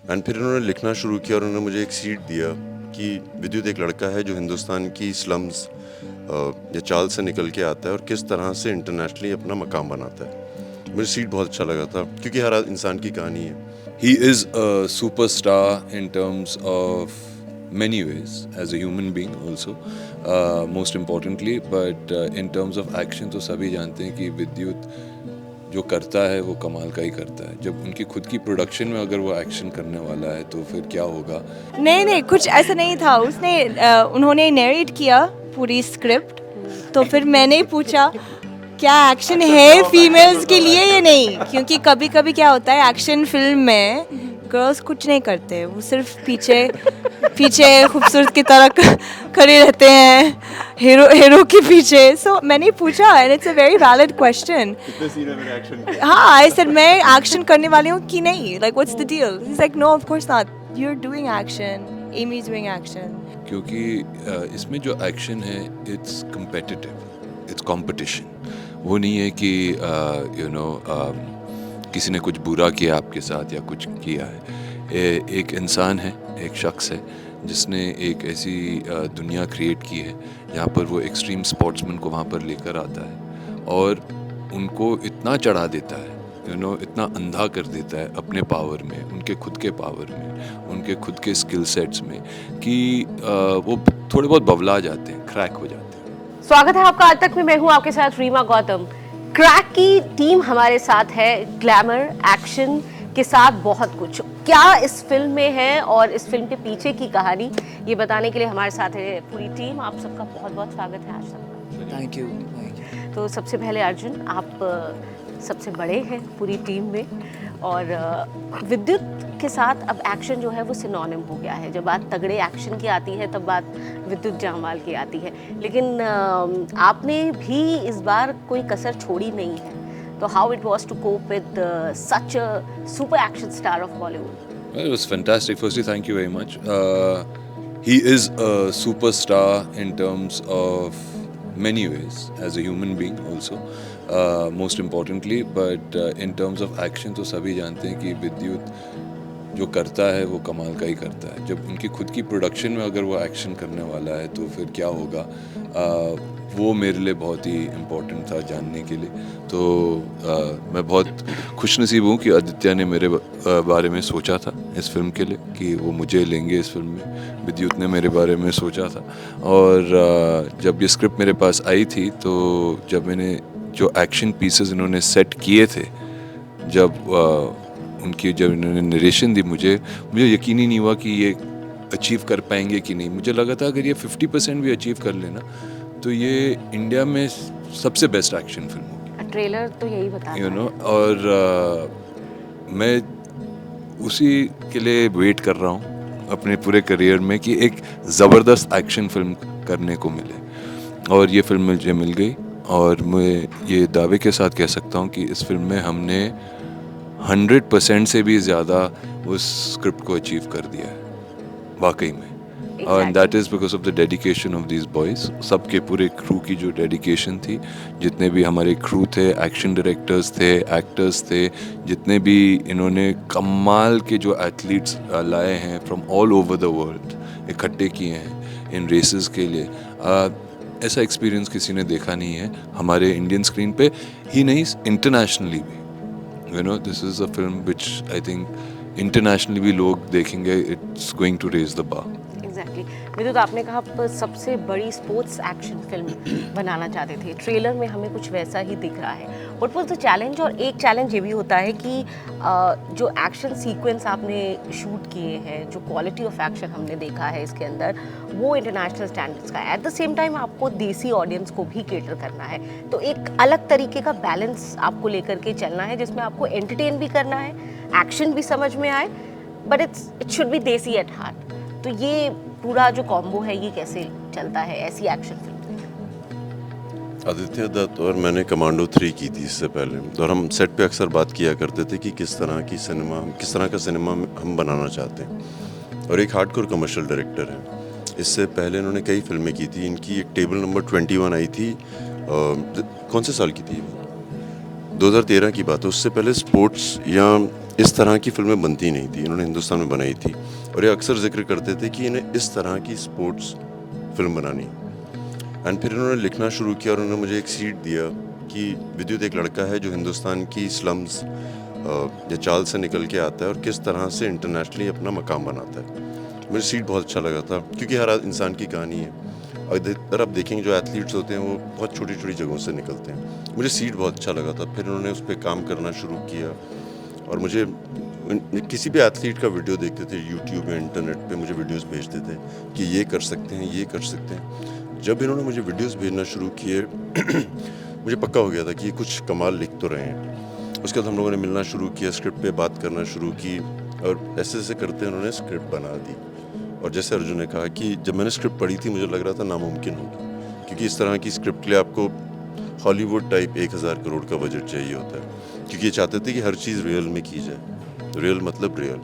And फिर इन्होंने लिखना शुरू किया और उन्होंने मुझे एक सीट दिया कि विद्युत एक लड़का है जो हिंदुस्तान की स्लम्स या चाल से निकल के आता है और किस तरह से इंटरनेशनली अपना मकाम बनाता है। मुझे सीट बहुत अच्छा लगा था क्योंकि हर इंसान की कहानी है। He is a superstar in terms of many ways as a human being also, most importantly, but in terms of action तो सभी जानते हैं कि विद्युत जो करता है वो कमाल का ही करता है। जब उनकी खुद की प्रोडक्शन में अगर वो एक्शन करने वाला है तो फिर क्या होगा। नहीं नहीं, कुछ ऐसा नहीं था। उन्होंने नरेट किया पूरी स्क्रिप्ट, तो फिर मैंने पूछा क्या एक्शन है फीमेल्स के लिए या नहीं, क्योंकि कभी कभी क्या होता है एक्शन फिल्म में गर्ल्स कुछ नहीं करते, वो सिर्फ पीछे पीछे खूबसूरत की तरह खड़े रहते हैं हीरो के पीछे। सो मैंने पूछा and it's a very valid question. हाँ, आई सेड मैं एक्शन करने वाली हूँ कि नहीं, like what's the deal. He is like no of course not, you are doing action, Amy is doing action. क्योंकि इसमें जो एक्शन है इट्स कम्पिटिटिव, इट्स कंपटीशन। वो नहीं है कि किसी ने कुछ बुरा किया आपके साथ या कुछ किया है। एक इंसान है, एक शख्स है जिसने एक ऐसी दुनिया क्रिएट की है जहाँ पर वो एक्सट्रीम स्पोर्ट्समैन को वहाँ पर लेकर आता है और उनको इतना चढ़ा देता है, इतना अंधा कर देता है अपने पावर में, उनके खुद के पावर में, उनके खुद के स्किल सेट्स में कि वो थोड़े बहुत बवला जाते हैं, क्रैक हो जाते हैं। स्वागत है आपका आज तक में। मैं हूं आपके साथ रीमा गौतम। क्रैक की टीम हमारे साथ है, ग्लैमर एक्शन के साथ बहुत कुछ क्या इस फिल्म में है और इस फिल्म के पीछे की कहानी, ये बताने के लिए हमारे साथ है पूरी टीम। आप सबका बहुत बहुत स्वागत है आज तक। Thank you. तो सबसे पहले अर्जुन, आप सबसे बड़े हैं पूरी टीम में और विद्युत के साथ अब एक्शन जो है वो सिनोनिम हो गया है। जब बात तगड़े एक्शन की आती है तब बात विद्युत जामवाल की आती है, लेकिन आपने भी इस बार कोई कसर छोड़ी नहीं है। तो how it was to cope with such a super action star of Bollywood? Well, it was fantastic. Firstly, thank you very much. He is a superstar in terms of many ways as a human being also, most importantly, but in terms of action तो सभी जानते हैं कि विद्युत जो करता है वो कमाल का ही करता है। जब उनकी खुद की प्रोडक्शन में अगर वो एक्शन करने वाला है तो फिर क्या होगा, वो मेरे लिए बहुत ही इम्पोर्टेंट था जानने के लिए। तो मैं बहुत खुशनसीब हूँ कि आदित्य ने मेरे बारे में सोचा था इस फिल्म के लिए कि वो मुझे लेंगे इस फिल्म में। विद्युत ने मेरे बारे में सोचा था और जब ये स्क्रिप्ट मेरे पास आई थी तो जब मैंने जो एक्शन पीसेस इन्होंने सेट किए थे, जब इन्होंने नरेशन दी, मुझे यकीन ही नहीं हुआ कि ये अचीव कर पाएंगे कि नहीं। मुझे लगा था अगर ये 50% भी अचीव कर लेना तो ये इंडिया में सबसे बेस्ट एक्शन फिल्म होगी। ट्रेलर तो यही बताता है। और मैं उसी के लिए वेट कर रहा हूँ अपने पूरे करियर में कि एक ज़बरदस्त एक्शन फिल्म करने को मिले, और ये फिल्म मुझे मिल गई। और मैं ये दावे के साथ कह सकता हूँ कि इस फिल्म में हमने 100% से भी ज़्यादा उस स्क्रिप्ट को अचीव कर दिया है वाकई में। And that is because of the dedication of these boys. सबके पूरे क्रू की जो डेडिकेशन थी, जितने भी हमारे क्रू थे, एक्शन डायरेक्टर्स थे, एक्टर्स थे, जितने भी इन्होंने कमाल के जो एथलीट्स लाए हैं from all over the world, इकट्ठे किए हैं इन रेसेस के लिए। ऐसा एक्सपीरियंस किसी ने देखा नहीं है हमारे इंडियन स्क्रीन पे ही नहीं, इंटरनेशनली भी। This is a film which I think internationally भी लोग देखेंगे, it's going to raise the bar. Exactly. विद्युत, आपने कहा आप सबसे बड़ी स्पोर्ट्स एक्शन फिल्म बनाना चाहते थे। ट्रेलर में हमें कुछ वैसा ही दिख रहा है। What was the challenge? और एक चैलेंज ये भी होता है कि जो एक्शन सीक्वेंस आपने शूट किए हैं, जो क्वालिटी ऑफ एक्शन हमने देखा है इसके अंदर, वो इंटरनेशनल स्टैंडर्ड्स का है। एट द सेम टाइम आपको देसी ऑडियंस को भी केटर करना है, तो एक अलग तरीके का बैलेंस आपको लेकर के चलना है जिसमें आपको एंटरटेन भी करना है, एक्शन भी समझ में आए, बट इट शुड बी देसी एट हार्ट। तो ये पूरा जो कॉम्बो है ये कैसे चलता है ऐसी एक्शन फिल्म? आदित्य दत्त और मैंने कमांडो 3 की थी इससे पहले, और हम सेट पे अक्सर बात किया करते थे कि किस तरह का सिनेमा हम बनाना चाहते हैं। और एक हार्डकोर कमर्शियल डायरेक्टर है। इससे पहले इन्होंने कई फिल्में की थी। इनकी एक टेबल नंबर 21 आई थी, कौन से साल की थी? 2013 की बात है। उससे पहले स्पोर्ट्स या इस तरह की फिल्में बनती नहीं थी, इन्होंने हिंदुस्तान में बनाई थी। और ये अक्सर जिक्र करते थे कि इन्हें इस तरह की स्पोर्ट्स फिल्म बनानी। एंड फिर इन्होंने लिखना शुरू किया और उन्होंने मुझे एक सीट दिया कि विद्युत एक लड़का है जो हिंदुस्तान की स्लम्स या चाल से निकल के आता है और किस तरह से इंटरनेशनली अपना मकाम बनाता है। मुझे सीट बहुत अच्छा लगा था क्योंकि हर इंसान की कहानी है। अगर आप देखेंगे जो एथलीट्स होते हैं वो बहुत छोटी छोटी जगहों से निकलते हैं। मुझे सीट बहुत अच्छा लगा था। फिर उन्होंने उस पर काम करना शुरू किया और मुझे किसी भी एथलीट का वीडियो देखते थे यूट्यूब या इंटरनेट पे, मुझे वीडियोस भेजते थे कि ये कर सकते हैं, ये कर सकते हैं। जब इन्होंने मुझे वीडियोस भेजना शुरू किए मुझे पक्का हो गया था कि ये कुछ कमाल लिख तो रहे हैं। उसके बाद हम लोगों ने मिलना शुरू किया, स्क्रिप्ट पे बात करना शुरू की और ऐसे ऐसे करते उन्होंने स्क्रिप्ट बना दी। और जैसे अर्जुन ने कहा कि जब मैंने स्क्रिप्ट पढ़ी थी मुझे लग रहा था नामुमकिन होगी, क्योंकि इस तरह की स्क्रिप्ट के लिए आपको हॉलीवुड टाइप 1000 करोड़ का बजट चाहिए होता है, क्योंकि ये चाहते थे कि हर चीज़ रियल में की जाए। रियल मतलब रियल।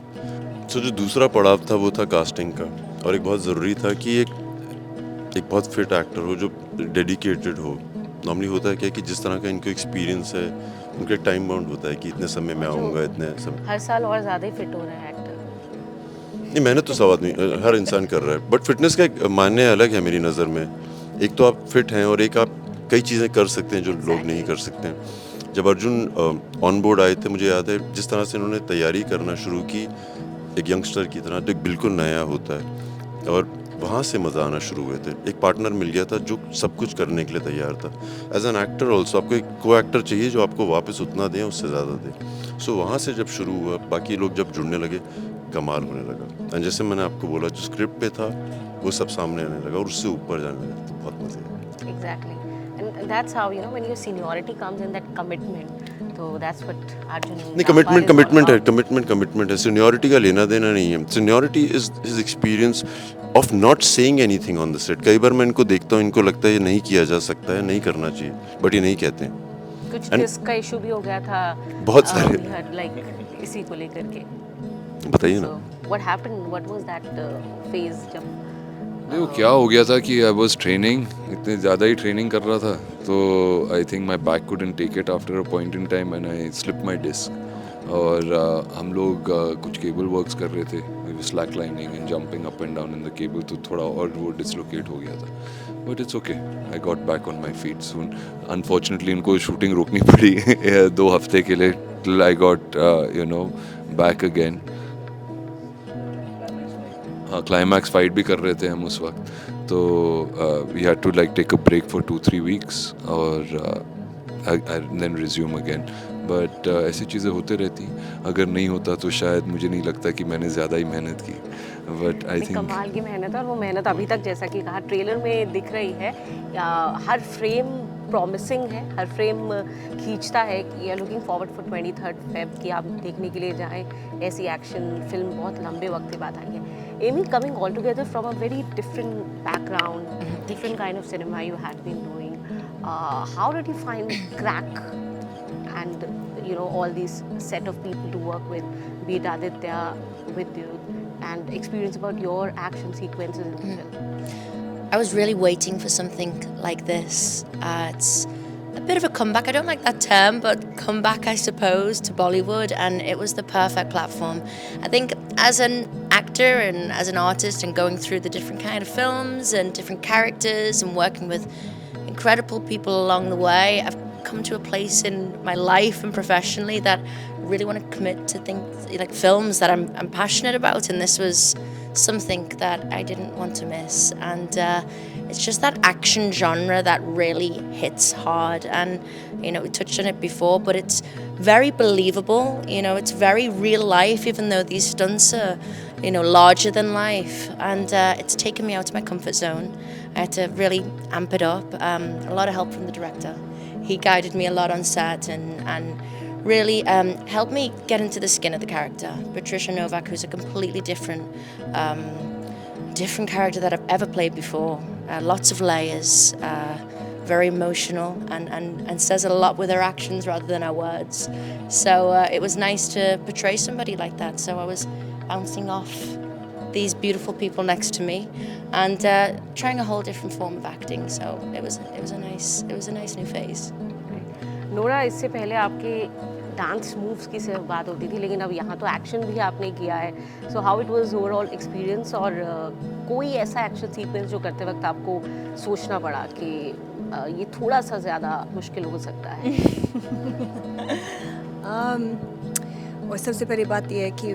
तो जो दूसरा पड़ाव था वो था कास्टिंग का, और एक बहुत ज़रूरी था कि एक बहुत फिट एक्टर हो जो डेडिकेटेड हो। नॉर्मली होता है क्या कि जिस तरह का इनको एक्सपीरियंस है उनका टाइम बाउंड होता है कि इतने समय में आऊँगा, इतने समय। हर साल और ज़्यादा ही फिट हो रहा है एक्टर। नहीं, मेहनत तो सब आदमी हर इंसान कर रहा है, बट फिटनेस का एक मायने अलग है मेरी नज़र में। एक तो आप फिट हैं और एक आप कई चीज़ें कर सकते हैं जो लोग नहीं कर सकते हैं। जब अर्जुन ऑन बोर्ड आए थे, मुझे याद है जिस तरह से उन्होंने तैयारी करना शुरू की एक यंगस्टर की तरह, तो एक बिल्कुल नया होता है, और वहाँ से मज़ा आना शुरू हुए थे। एक पार्टनर मिल गया था जो सब कुछ करने के लिए तैयार था। एज एन एक्टर ऑल्सो आपको एक को एक्टर चाहिए जो आपको वापस उतना दें, उससे ज़्यादा दें। सो वहाँ से जब शुरू हुआ, बाकी लोग जब जुड़ने लगे, कमाल होने लगा। एंड जैसे मैंने आपको बोला, जो स्क्रिप्ट पे था वो सब सामने आने लगा और उससे ऊपर जाने लगा, तो बहुत मज़े आया। Exactly. And that's how, you know, when your seniority comes in, that commitment. So that's what Arjun. नहीं, कमिटमेंट है। सीनियरिटी का लेना देना नहीं है। Seniority is his experience of not saying anything on the set. कई बार मैं इनको देखता हूँ, इनको लगता है ये नहीं किया जा सकता है, नहीं करना चाहिए, बट ये नहीं कहते हैं। कुछ किसका इशू भी हो गया था बहुत सारे। लाइक इसी को लेकर के। बताइए ना। What happened? What was that phase जब देखो क्या हो गया था कि आई वॉज ट्रेनिंग, इतने ज़्यादा ही ट्रेनिंग कर रहा था, तो I think my back couldn't take it after a point in time and I slip my disc. और हम लोग कुछ केबल वर्क्स कर रहे थे, slack lining and jumping up and down in the cable, तो थोड़ा और वो डिसलोकेट हो गया था, but it's okay, I got back on my feet soon. Unfortunately इनको शूटिंग रोकनी पड़ी 2 हफ्ते के लिए, till I got back again. हाँ, क्लाइमैक्स फाइट भी कर रहे थे हम उस वक्त, तो we had to like take a break for 2-3 weeks और देन रिज्यूम अगेन। बट ऐसी चीज़ें होते रहती, अगर नहीं होता तो शायद मुझे नहीं लगता कि मैंने ज़्यादा ही मेहनत की, बट आई थिंक कमाल की मेहनत है, और वो मेहनत अभी तक जैसा कि कहा ट्रेलर में दिख रही है। हर फ्रेम प्रॉमिसिंग है, हर फ्रेम खींचता है कि we are looking forward for 23 Feb कि आप देखने के लिए जाएं। ऐसी एक्शन फिल्म बहुत लंबे वक्त के बाद आई है। Amy, coming all together from a very different background, different kind of cinema you had been doing, how did you find crack and all these set of people to work with, be it Aditya, with you, and experience about your action sequences in the film? I was really waiting for something like this. It's a bit of a comeback. I don't like that term, but comeback, I suppose, to Bollywood, and it was the perfect platform. I think as an actor and as an artist and going through the different kind of films and different characters and working with incredible people along the way, I've come to a place in my life and professionally that I really want to commit to things like films that I'm passionate about, and this was something that I didn't want to miss. And it's just that action genre that really hits hard, and we touched on it before, but it's very believable. It's very real life, even though these stunts are larger than life, and it's taken me out of my comfort zone. I had to really amp it up. A lot of help from the director. He guided me a lot on set and really helped me get into the skin of the character. Patricia Novak, who's a completely different character that I've ever played before. Lots of layers, very emotional, and says a lot with her actions rather than her words. So it was nice to portray somebody like that. So I was bouncing off these beautiful people next to me and trying a whole different form of acting. So it was a nice new phase. Nora, इससे पहले आपके dance moves की सिर्फ बात होती थी, लेकिन अब यहाँ तो एक्शन भी आपने किया है. So how it was overall experience, और कोई ऐसा एक्शन सीक्वेंस जो करते वक्त आपको सोचना पड़ा कि ये थोड़ा सा ज़्यादा मुश्किल हो सकता है? और सबसे पहली बात यह है कि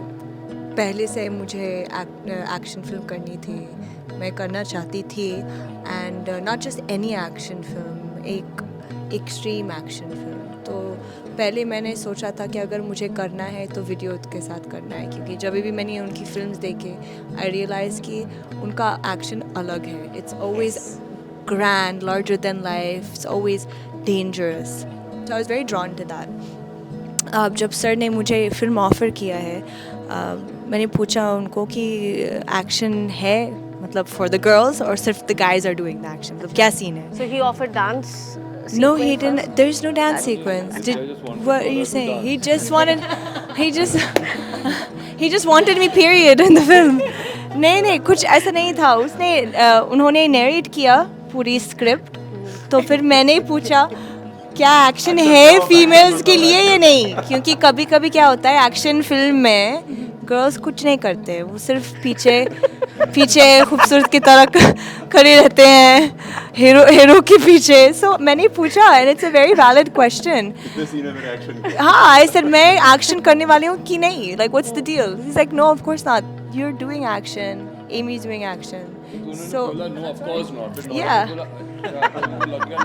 पहले से मुझे एक्शन फिल्म करनी थी, मैं करना चाहती थी. And not just any action film, एक एक्सट्रीम एक्शन फिल्म. तो पहले मैंने सोचा था कि अगर मुझे करना है तो वीडियो के साथ करना है, क्योंकि जब भी मैंने उनकी फिल्म्स देखे आई रियलाइज़ कि उनका एक्शन अलग है. It's always grand, larger than life, it's always dangerous. So I was very drawn to that. अब जब सर ने मुझे फिल्म ऑफ़र किया है, मैंने पूछा उनको कि एक्शन है मतलब फॉर द गर्ल्स और सिर्फ the guys are doing the action, मतलब क्या सीन है? So he offered dance No, he sequence didn't. also? There's no dance sequence. What are you saying? He just wanted. He just wanted me. Period in the film. नहीं कुछ ऐसा नहीं था. उन्होंने narrate किया पूरी स्क्रिप्ट, तो फिर मैंने पूछा क्या एक्शन है फीमेल्स के लिए या नहीं, क्योंकि कभी कभी क्या होता है एक्शन फिल्म में गर्ल्स कुछ नहीं करते, वो सिर्फ पीछे खूबसूरत की तरह खड़े रहते हैं हीरो के पीछे. सो मैंने पूछा and it's a very valid question. हाँ, आई सेड मैं एक्शन करने वाली हूँ कि नहीं, like what's the deal? He is like no of course not, you are doing action, Amy is doing action. So no of course not. Yeah.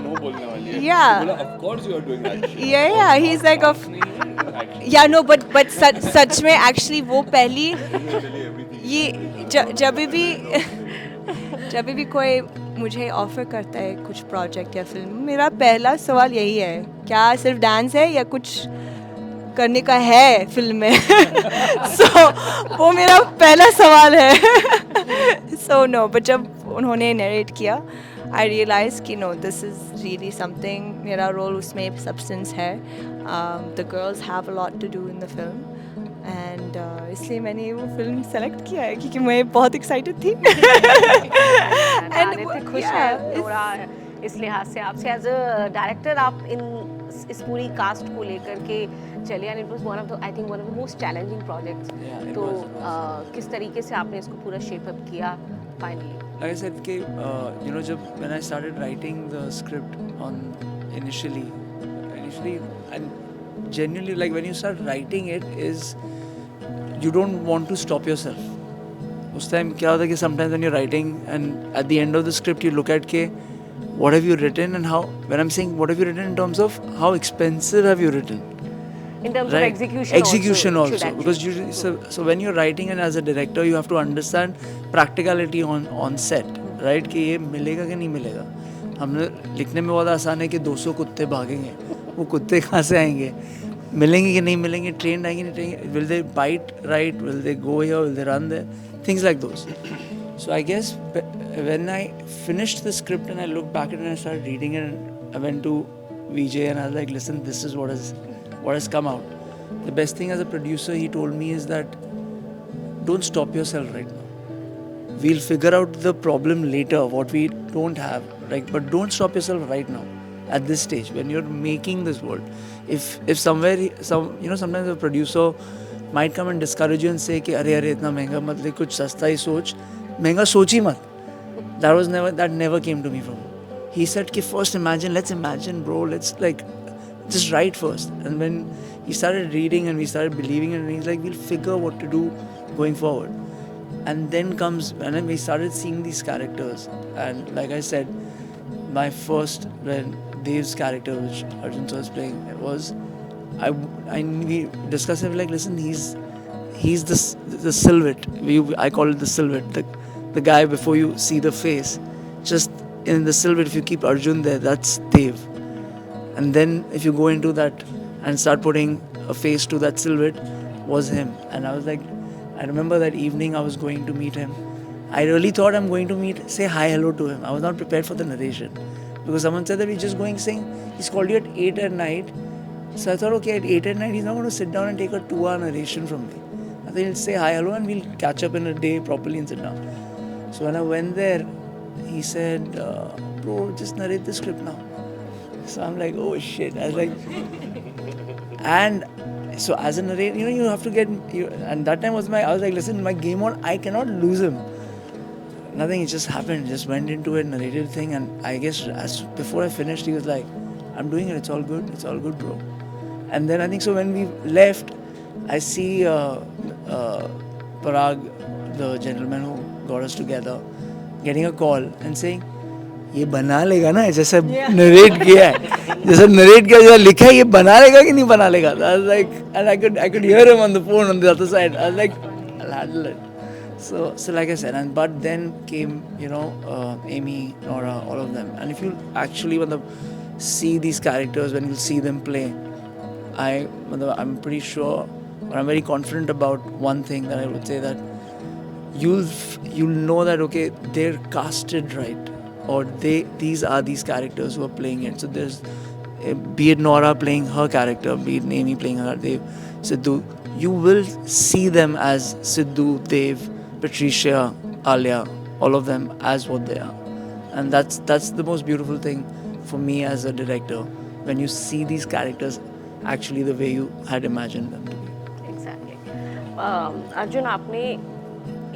No बोलने वाली है. Yeah. बोला of course you are doing action. yeah he's like of yeah no but सच में actually वो पहली ये जब भी कोई मुझे ऑफर करता है कुछ प्रोजेक्ट या फिल्म, मेरा पहला सवाल यही है, क्या सिर्फ डांस है या कुछ करने का है फिल्म में? सो वो मेरा पहला सवाल है. सो नो, बट जब उन्होंने नरेट किया आई रियलाइज कि no, this is really something. मेरा रोल उसमें सब्सटेंस है. The girls have a lot to do in the film, and इसलिए मैंने वो फिल्म सेलेक्ट किया है क्योंकि मैं बहुत एक्साइटेड थी. आदित्य खुश है थोड़ा इस लिहाज से आपसे. एज अ डायरेक्टर आप इस पूरी कास्ट को लेकर के चले, and it was one of the, I think one of the most challenging projects. तो किस तरीके से आपने इसको पूरा शेप अप किया finally? Like I said, when I started writing the script initially, and genuinely, like when you start writing it, is you don't want to stop yourself. उस time क्या होता है कि sometimes when you're writing and at the end of the script you look at what have you written, and how, when I'm saying what have you written in terms of how expensive have you written. In terms right? of execution also because so when you're writing and as a director you have to understand practicality on set, right? कि ये मिलेगा कि नहीं मिलेगा. हमने लिखने में बहुत आसान है कि 200 कुत्ते भागेंगे, वो कुत्ते कहाँ से आएंगे, मिलेंगे कि नहीं मिलेंगे, ट्रेन आएंगे नहीं train, will they bite right, will they go here, will they run there, things like those. So I guess when I finished the script and I looked back at it and I started reading it, and I went to VJ and I was like, listen, this is what has come out. The best thing as a producer, he told me, is that don't stop yourself right now. We'll figure out the problem later, what we don't have, right? But don't stop yourself right now at this stage when you're making this world. If sometimes a producer might come and discourage you and say कि अरे इतना महंगा मत ले, कुछ सस्ता ही सोच, महंगा सोच ही मत. That never came to me from him. He said कि first let's imagine bro, let's like just write first. And when he started reading and we started believing it, and he's like, we'll figure what to do going forward. And then comes when we started seeing these characters, and like I said, my first, when Dev's character, which Arjun was playing, was we discussed it, like, listen, he's the silhouette. I call it the silhouette, the guy before you see the face. Just in the silhouette, if you keep Arjun there, that's Dev. And then if you go into that and start putting a face to that silhouette, was him. And I was like, I remember that evening I was going to meet him. I really thought I'm going to say hi, hello to him. I was not prepared for the narration. Because someone said that we're just going saying, he's called you at 8 at night. So I thought, okay, at 8 at night, he's not going to sit down and take a 2-hour narration from me. I think he'll say hi, hello, and we'll catch up in a day properly and sit down. So when I went there, he said, bro, just narrate the script now. So I'm like, oh shit. I was like, and so as a narrator, you know, you have to get and that time I was like, listen, my game on, I cannot lose him. Nothing, it just happened. Just went into a narrative thing, and I guess before I finished, he was like, "I'm doing it. It's all good, bro." And then I think so when we left, I see Parag, the gentleman who got us together, getting a call and saying, "ये बना लेगा ना, जैसे narrate किया है, जैसे narrate किया, जैसा लिखा है, ये बना लेगा कि नहीं बना लेगा?" I was like, and I could hear him on the phone on the other side. I was like, "I'll handle it." So like I said, but then came, you know, Amy, Nora, all of them. And if you actually see these characters, when you see them play, I'm pretty sure, or I'm very confident about one thing that I would say, that you'll know that, okay, they're casted right, or these are these characters who are playing it. So there's, be it Nora playing her character, be it Amy playing her, Dev, Sidhu, you will see them as Sidhu, Dev, Patricia, Alia, all of them as what they are. And that's the most beautiful thing for me as a director, when you see these characters actually the way you had imagined them to be. Exactly. Arjun, आपने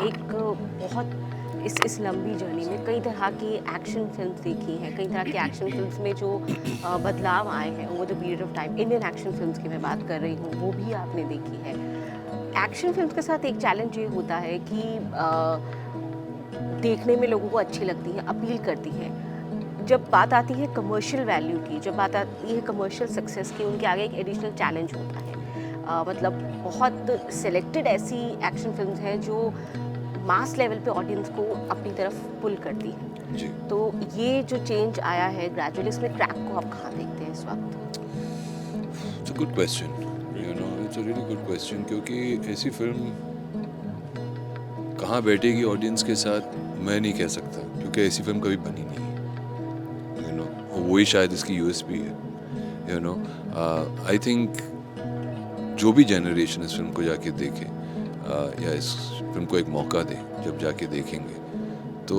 एक बहुत इस लंबी journey में कई तरह की action films देखी हैं, कई तरह की एक्शन फिल्म्स में जो बदलाव आए हैं over the period of time, Indian action films की मैं बात कर रही हूँ, वो भी आपने देखी है। एक्शन फिल्म्स के साथ एक चैलेंज ये होता है कि देखने में लोगों को अच्छी लगती है, अपील करती है। जब बात आती है कमर्शियल वैल्यू की, जब बात आती है कमर्शियल सक्सेस की, उनके आगे एक एडिशनल चैलेंज होता है। मतलब बहुत सिलेक्टेड ऐसी एक्शन फिल्म्स हैं जो मास लेवल पे ऑडियंस को अपनी तरफ पुल करती है। जी। तो ये जो चेंज आया है ग्रेजुअली, इसमें क्रैक को आप कहाँ देखते हैं इस वक्त? It's a good question, you know, it's a really good question, क्योंकि ऐसी फिल्म कहाँ बैठेगी ऑडियंस के साथ मैं नहीं कह सकता, क्योंकि ऐसी फिल्म कभी बनी नहीं है, यू नो, वही शायद इसकी यूएसपी है, यू नो। आई थिंक जो भी जनरेशन इस फिल्म को जाके देखे या इस फिल्म को एक मौका दे, जब जाके देखेंगे तो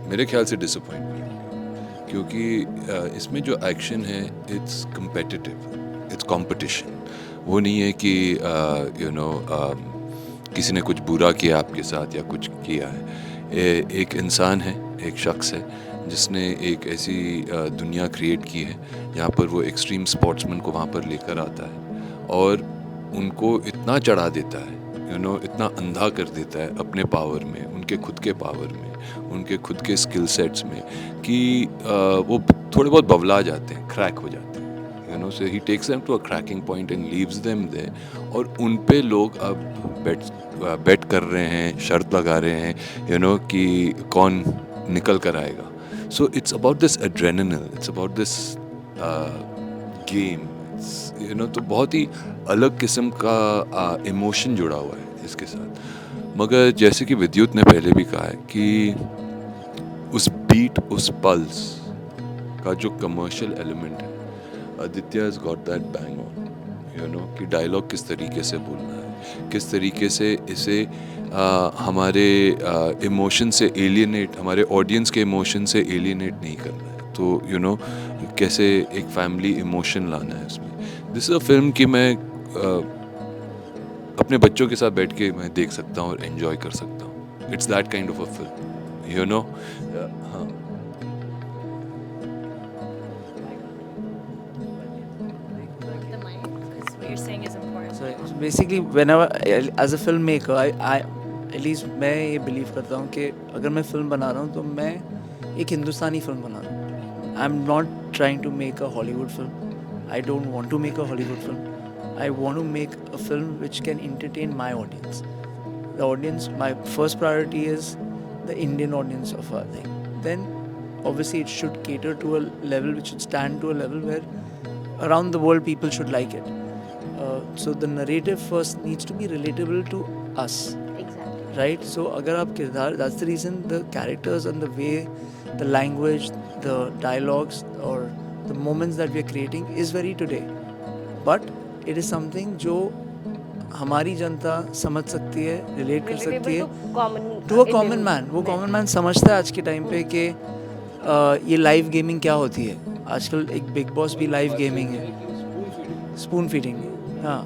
मेरे ख्याल से डिसअपॉइंट नहीं होंगे, क्योंकि इसमें जो एक्शन है इट्स कम्पेटिटिव, इट्स कंपटीशन। वो नहीं है कि यू नो किसी ने कुछ बुरा किया आपके साथ या कुछ किया है। एक इंसान है, एक शख्स है जिसने एक ऐसी दुनिया क्रिएट की है जहाँ पर वो एक्सट्रीम स्पोर्ट्समैन को वहाँ पर लेकर आता है और उनको इतना चढ़ा देता है, यू नो, इतना अंधा कर देता है अपने पावर में, उनके खुद के पावर में, उनके खुद के स्किल सेट्स में, कि वो थोड़े बहुत बवला जाते हैं, क्रैक हो जाते हैं, you know. So he takes them to a cracking point and leaves them there, और उन पे लोग अब बेट कर रहे हैं, शर्त लगा रहे हैं, यू नो, कि कौन निकल कर आएगा। So it's about this adrenaline, it's about this game, you know. तो बहुत ही अलग किस्म का इमोशन जुड़ा हुआ है इसके साथ। मगर जैसे कि विद्युत ने पहले भी कहा है कि उस बीट, उस पल्स का जो कमर्शियल एलिमेंट है, Aditya has got that bang on, you know, कि डायलॉग किस तरीके से बोलना है, किस तरीके से इसे हमारे इमोशन से एलियनेट, हमारे ऑडियंस के इमोशन से एलियनेट नहीं करना है। तो यू नो, कैसे एक फैमिली इमोशन लाना है उसमें। दिस इज़ अ फिल्म कि मैं अपने बच्चों के साथ बैठ के मैं देख सकता हूँ और एंजॉय कर सकता हूँ। It's that kind of a film, you know. हाँ, So basically, whenever as a filmmaker, I at least मैं ये believe करता हूँ कि अगर मैं फिल्म बना रहा हूँ तो मैं एक हिंदुस्तानी फिल्म बना रहा हूँ। I'm not trying to make a Hollywood film. I don't want to make a Hollywood film. I want to make a film which can entertain my audience. The audience, my first priority is the Indian audience of our thing. Then obviously it should cater to a level which should stand to a level where around the world people should like it. So the narrative first needs to be relatable to us. Exactly. Right? So agar aap kirdar, that's the reason the characters and the way, the language, the dialogues or the moments that we are creating is very today. But it is something जो हमारी जनता समझ सकती है, relate कर सकती है to a common man. वो common man समझता है आज के टाइम पे कि ये लाइव गेमिंग क्या होती है। आजकल एक बिग बॉस भी लाइव गेमिंग है, स्पून फीडिंग। हाँ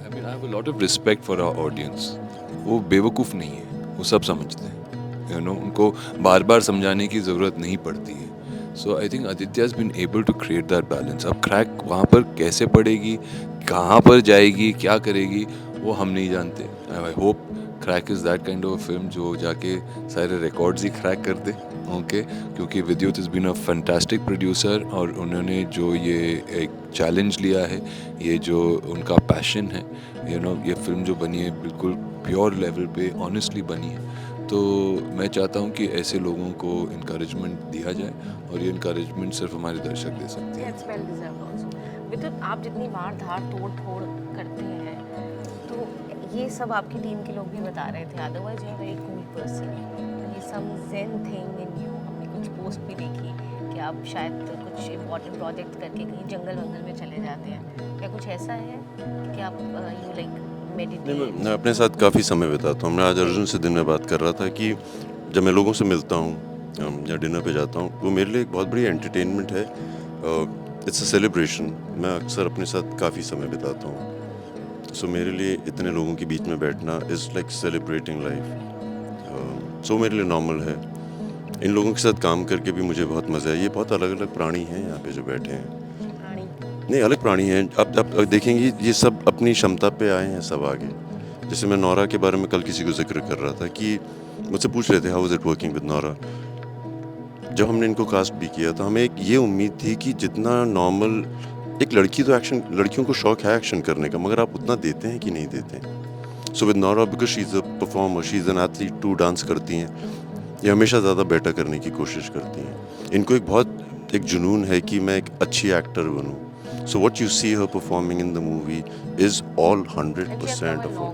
I mean, I have a lot of respect for our audience. वो बेवकूफ़ नहीं है, वो सब समझते हैं, you know, उनको बार बार समझाने की ज़रूरत नहीं पड़ती है. So I think Aditya has been able to create that balance. अब क्रैक वहाँ पर कैसे पड़ेगी, कहाँ पर जाएगी, क्या करेगी, वो हम नहीं जानते. I hope crack is that kind of film जो जाके सारे रिकॉर्ड्स ही क्रैक कर दे. ओके, क्योंकि Vidyut is been a fantastic producer और उन्होंने जो ये एक चैलेंज लिया है, ये जो उनका पैशन है, यू नो, ये फिल्म जो बनी है बिल्कुल प्योर लेवल पे ऑनेस्टली बनी है. तो मैं चाहता हूँ कि ऐसे लोगों को इनकरेजमेंट दिया जाए और ये इनकरेजमेंट सिर्फ हमारे दर्शक दे सकते हैं. It's well deserved also. विद्युत, आप जितनी मार धाड़ तोड़ फोड़ करते हैं तो ये सब आपकी टीम के लोग भी बता रहे थे. Otherwise you are very cool person. ये some zen thing in you. हमने कुछ पोस्ट भी देखी कि आप शायद कुछ इम्पोर्टेंट प्रोजेक्ट करके कहीं जंगल वंगल में चले जाते हैं. क्या कुछ ऐसा है कि आप यू लाइक मेडिटेट? मैं अपने साथ काफ़ी समय बिताता हूँ. मैं आज अर्जुन से दिन में बात कर रहा था कि जब मैं लोगों से मिलता हूँ या डिनर पे जाता हूँ, वो मेरे लिए एक बहुत बड़ी एंटरटेनमेंट है. It's a celebration. मैं अक्सर अपने साथ काफ़ी समय बिताता हूँ. सो मेरे लिए इतने लोगों के बीच में बैठना इज़ लाइक सेलिब्रेटिंग लाइफ. सो मेरे लिए नॉर्मल है. इन लोगों के साथ काम करके भी मुझे बहुत मज़ा है. ये बहुत अलग अलग प्राणी हैं यहाँ पे जो बैठे हैं. नहीं, अलग प्राणी हैं. अब देखेंगे ये सब अपनी क्षमता पे आए हैं सब आगे. जैसे मैं नौरा के बारे में कल किसी को जिक्र कर रहा था कि मुझसे पूछ रहे थे how is it working with Nora. जब हमने इनको कास्ट भी किया तो हमें एक ये उम्मीद थी कि जितना नॉर्मल एक लड़की तो एक्शन, लड़कियों को शौक है एक्शन करने का, मगर आप उतना देते हैं कि नहीं देते हैं. So with Nora because she is a performer, she is an athlete too, dance करती हैं, ये हमेशा ज़्यादा बेटर करने की कोशिश करती हैं. इनको एक बहुत एक जुनून है कि मैं एक अच्छी एक्टर बनूँ. So what you see her performing in the movie is all 100% of her.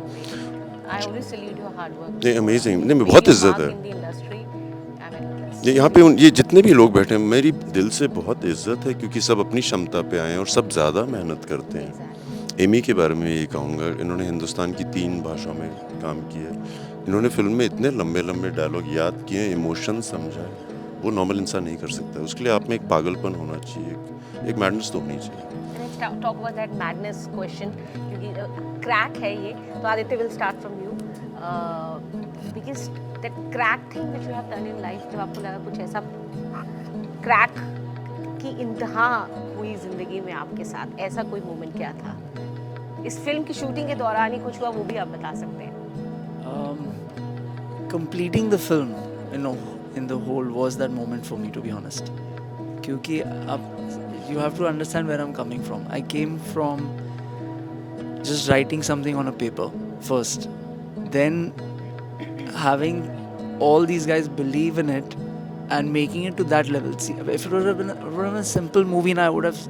I always salute your hard work. नहीं, amazing. नहीं, मैं बहुत इज्जत है. In the industry, I mean, ये यहाँ पे ये जितने भी लोग बैठे हैं, मेरी दिल से बहुत इज्जत है क्योंकि सब अपनी क्षमता पे आए हैं और सब ज़्यादा मेहनत करते हैं. एमी के बारे में यही कहूँगा. इन्होंने हिंदुस्तान की 3 भाषाओं में काम किया. इन्होंने फिल्म में इतने लंबे लंबे डायलॉग याद किए, इमोशन समझा है, वो नॉर्मल इंसान नहीं कर सकता. उसके लिए आप में एक पागलपन होना चाहिए, एक मैडनेस तो होनी चाहिए. let's talk about that madness question क्योंकि क्रैक है ये. तो Aditya will start from you because that crack thing which you have done in life, जब आपको लगा कुछ ऐसा क्रैक की इंतहा हुई जिंदगी में आपके साथ, ऐसा कोई मोमेंट क्या था? इस फिल्म की शूटिंग के दौरान ही कुछ हुआ, वो भी आप बता सकते हैं. Completing the film, you know, in the whole was that moment for me, to be honest. क्योंकि अब you have to understand where I'm coming from. I came from just writing something on a paper first, then having all these guys believe in it and making it to that level. See, if it would have been a simple movie, and I would have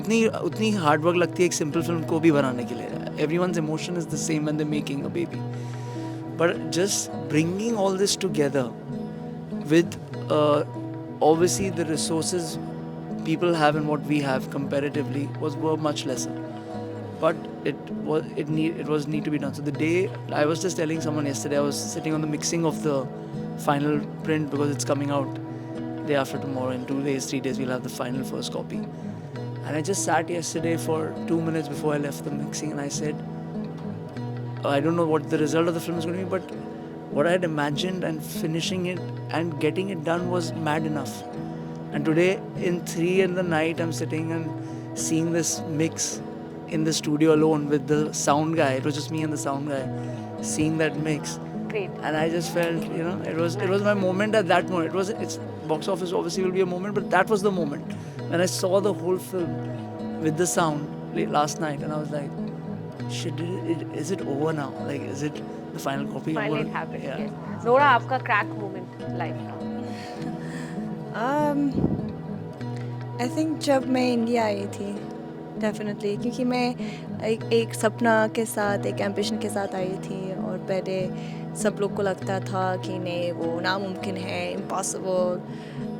उतनी hard work लगती है एक simple film को भी बनाने के लिए. Everyone's emotion is the same when they're making a baby. But just bringing all this together with obviously the resources people have and what we have comparatively were much lesser. But it was need to be done. So the day, I was just telling someone yesterday, I was sitting on the mixing of the final print because it's coming out day after tomorrow. In 2 days, 3 days, we'll have the final first copy. And I just sat yesterday for 2 minutes before I left the mixing and I said, I don't know what the result of the film is going to be, but what I had imagined and finishing it and getting it done was mad enough. And today, in 3 in the night, I'm sitting and seeing this mix in the studio alone with the sound guy. It was just me and the sound guy seeing that mix. Great. And I just felt, you know, it was my moment at that moment. It's box office obviously will be a moment, but that was the moment when I saw the whole film with the sound last night, and I was like, shit, is it over now? Like, is it the final copy? Finally it happened. Yeah. Yes. Nora, आपका crack moment life का? I think जब मैं India I थी, definitely, क्योंकि मैं एक सपना के साथ, एक एम्बिशन के साथ आई थी. और पहले सब लोग को लगता था कि नहीं, वो नामुमकिन है, इम्पॉसिबल,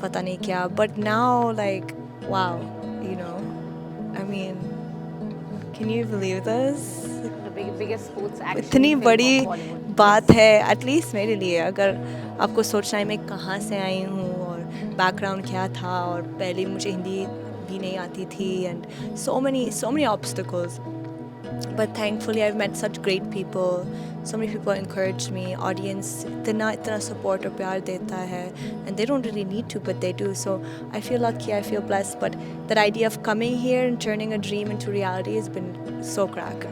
पता नहीं क्या. But now like wow, you know, I mean, can you believe this? Biggest sports action इतनी बड़ी बात है, एटलीस्ट मेरे लिए. अगर आपको सोचना है मैं कहाँ से आई हूँ और बैकग्राउंड क्या था, और पहले मुझे हिंदी भी नहीं आती थी, and so many obstacles. But thankfully I've met such great people. So many people encouraged me. Audience इतना support और प्यार देता है, and they don't really need to, but they do. So I feel lucky, I feel blessed. But that idea of coming here and turning a dream into reality has been so crack.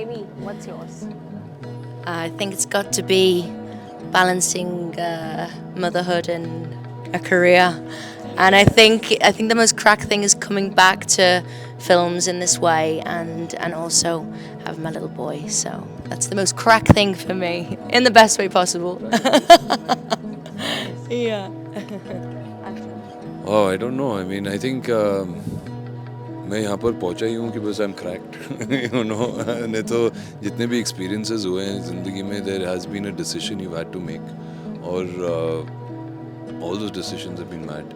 Amy, what's yours? I think it's got to be balancing motherhood and a career. And I think the most crack thing is coming back to films in this way, and also have my little boy. So that's the most crack thing for me, in the best way possible. Yeah. Oh, I don't know. I mean, I think मैं यहाँ पर पहुँचा ही हूँ कि बस I am cracked you know. नहीं तो जितने भी एक्सपीरियंसेस हुए हैं ज़िंदगी में, there has been a decision you had to make, और all those decisions have been made.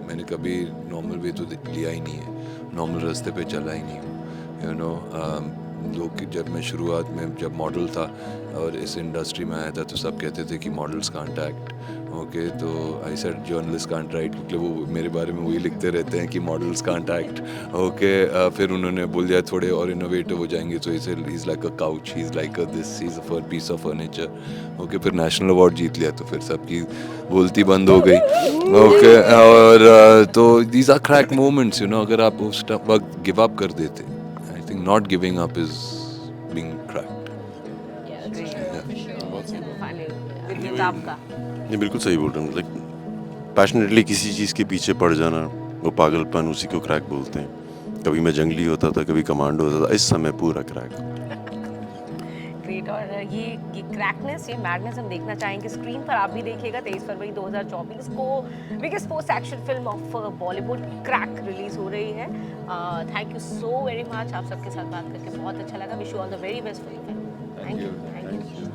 मैंने कभी नॉर्मल वे तो लिया ही नहीं है, नॉर्मल रास्ते पे चला ही नहीं हूँ, यू नो. लोग जब मैं शुरुआत में जब मॉडल था और इस इंडस्ट्री में आया था तो सब कहते थे कि मॉडल्स कांट एक्ट. ओके, तो I said journalist can't right, क्योंकि वो मेरे बारे में वही लिखते रहते हैं कि मॉडल्स कांट एक्ट. ओके, फिर उन्होंने बोल दिया थोड़े और इनोवेटिव हो जाएंगे, तो इसे he is like a couch, he is like a this, he is a piece of furniture. Okay, फिर नेशनल अवार्ड जीत लिया तो फिर सबकी बोलती बंद हो गई. ओके, और तो these are crack moments, you know. अगर आप उस वक्त गिव अप कर देते, I think not giving up is being cracked. Vineet, आपका? ये बिल्कुल सही बोल रहे हैं. लाइक पैशनेटली किसी चीज़ के पीछे पड़ जाना, वो पागलपन, उसी को क्रैक बोलते हैं. कभी मैं जंगली होता था, कभी कमांडो होता था, इस समय पूरा क्रैक. ग्रेट. और ये क्रैकनेस, ये मैडनेस हम देखना चाहेंगे स्क्रीन पर. आप भी देखिएगा 23 फरवरी 2024 को biggest sports action film of Bollywood crack release हो रही है. Thank you so very much. आप सबके साथ बात करके बहुत अच्छा लगा. Wish you all the very best for your film. Thank you.